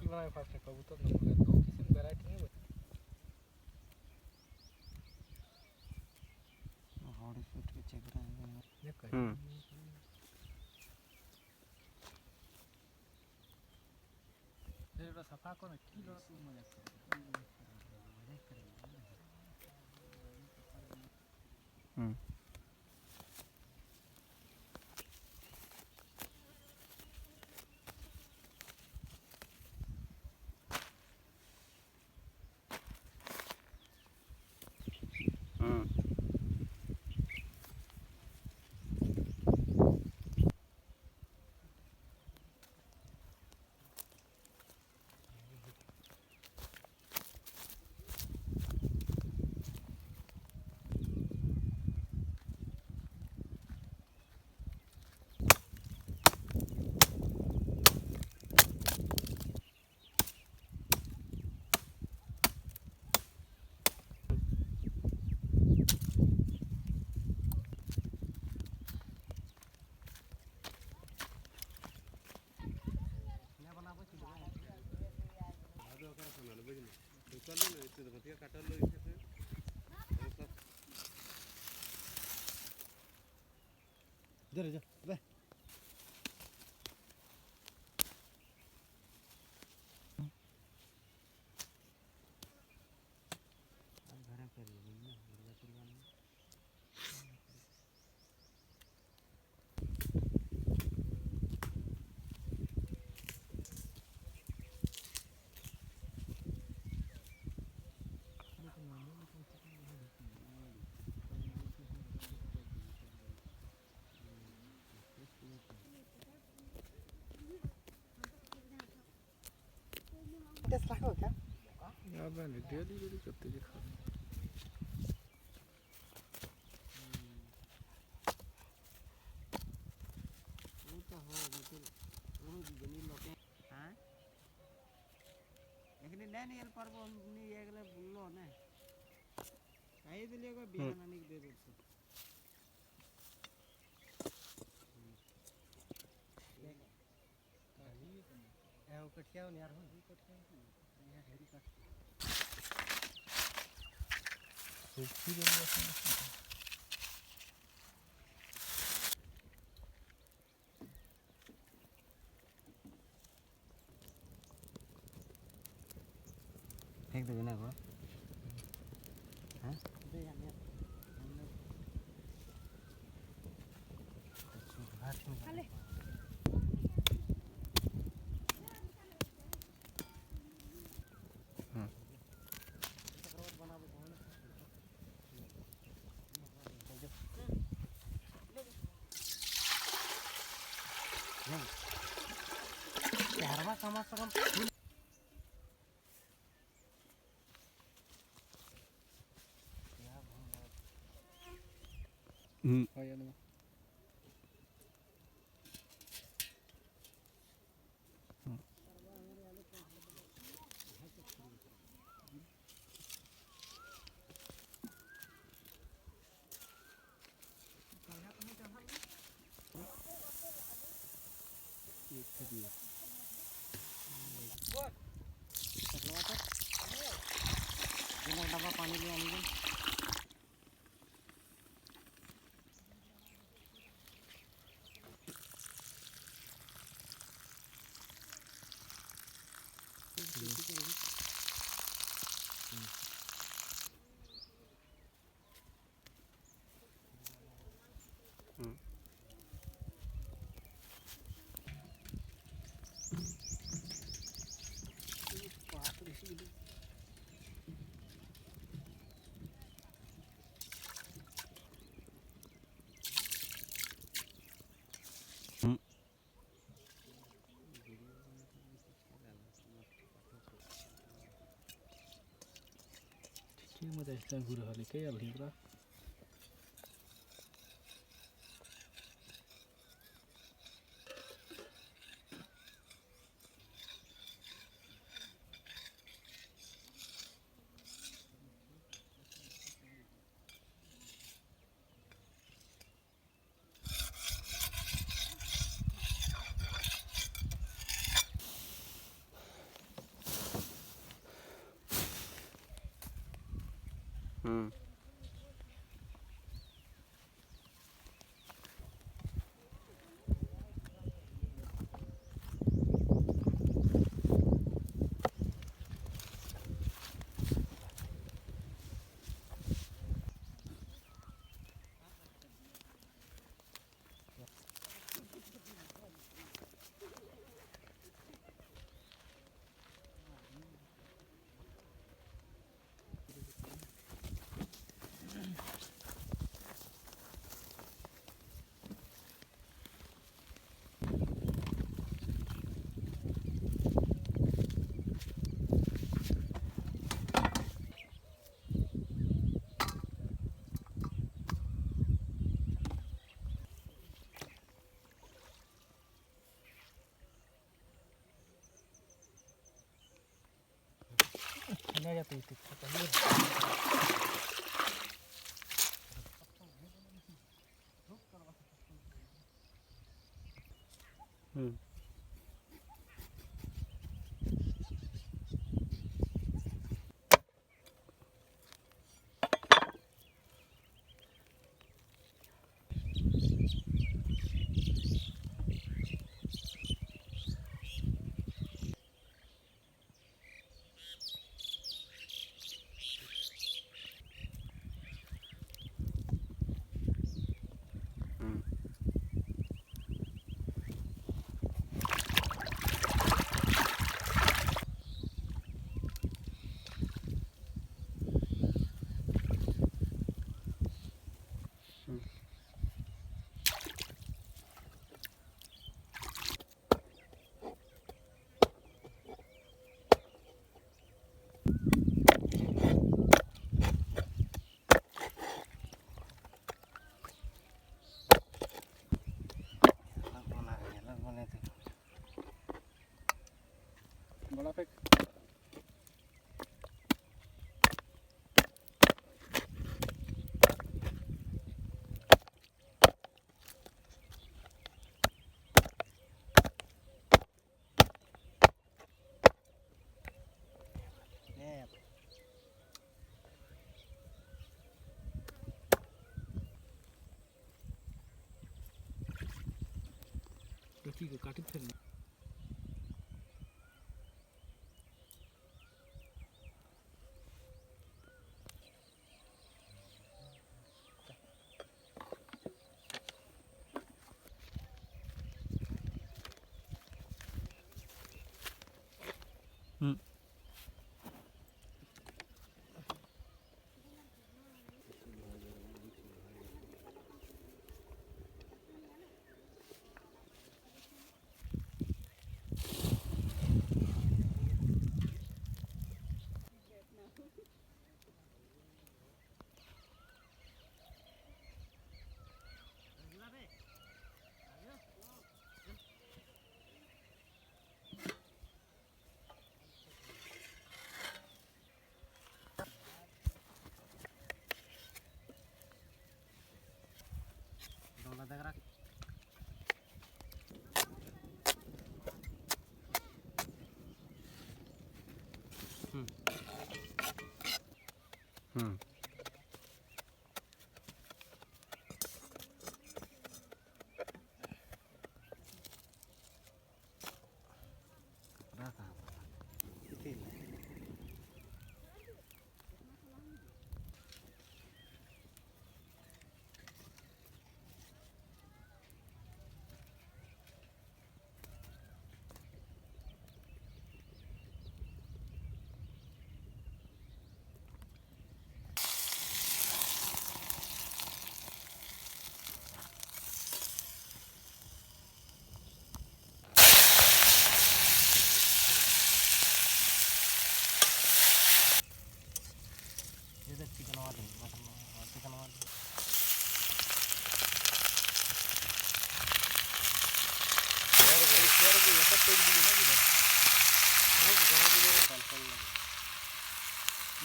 बनाए फास्ट कबूतर न मगर दो किस्म वैरायटी है बस हॉट शूट के चेक रहे हैं ये कर तेरे सफा को न किलो तू मजा जा ले टेस्ट रखो क्या यार मैंने डेली डेली करते जी खा वो तो हो मतलब वो जमीन लोटे हां लेकिन डैनियल पर वो नहीं एकले बुल्लो ने काई दिले को बिहान आने दे दो ए वो कटिया यार हो कटिया यहाँ ढेरी कट सूखी देनी है फेंक दो ना को हां दे यार हाले चारवा कम से कम या ना डब्बा पानी ले आनी के म त यस्ता गुरुहरुले के अब हिब्रा हम्म. नाही जाता इथे हम्म. बड़ा फेंक ठीक है काटित थे हम्म.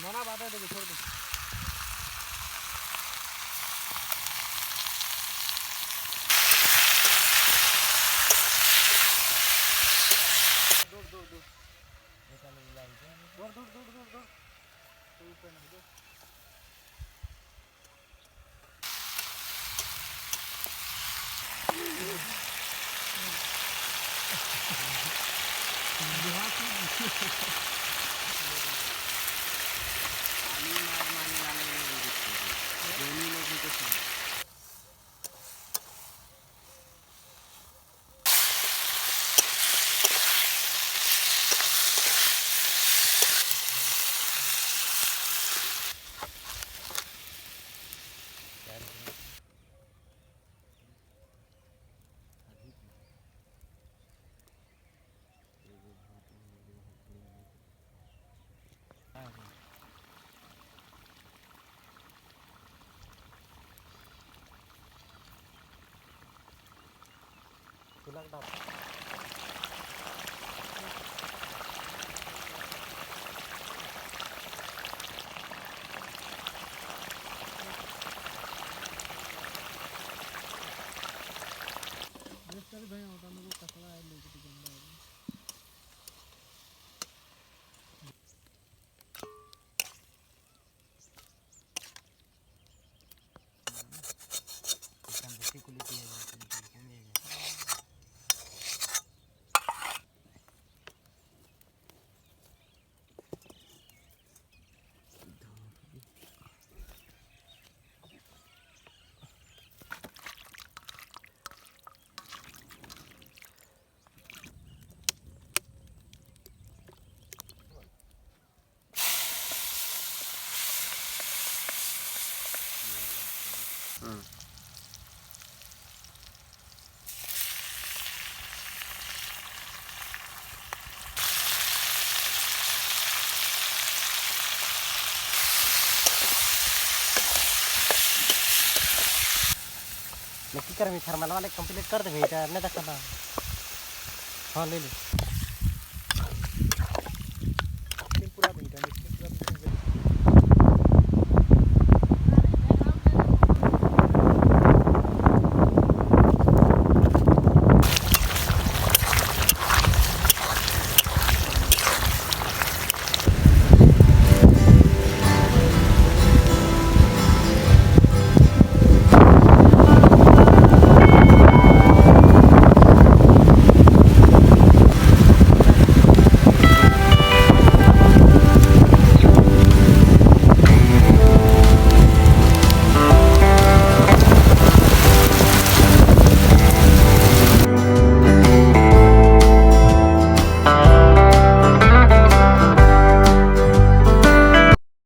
मना बात है तो छोड़ दो दूर दूर दूर दूर दूर दूर दूर दूर दूर आणि नाग माने झाले दोन्ही लोक इथेच नाही. तुला डाब भाई होता मेरे को कसला है लेके गंदा है. नक्की कर मी थर्मल वाले कंप्लीट कर दे भेटा नहीं तक हाँ ले ले.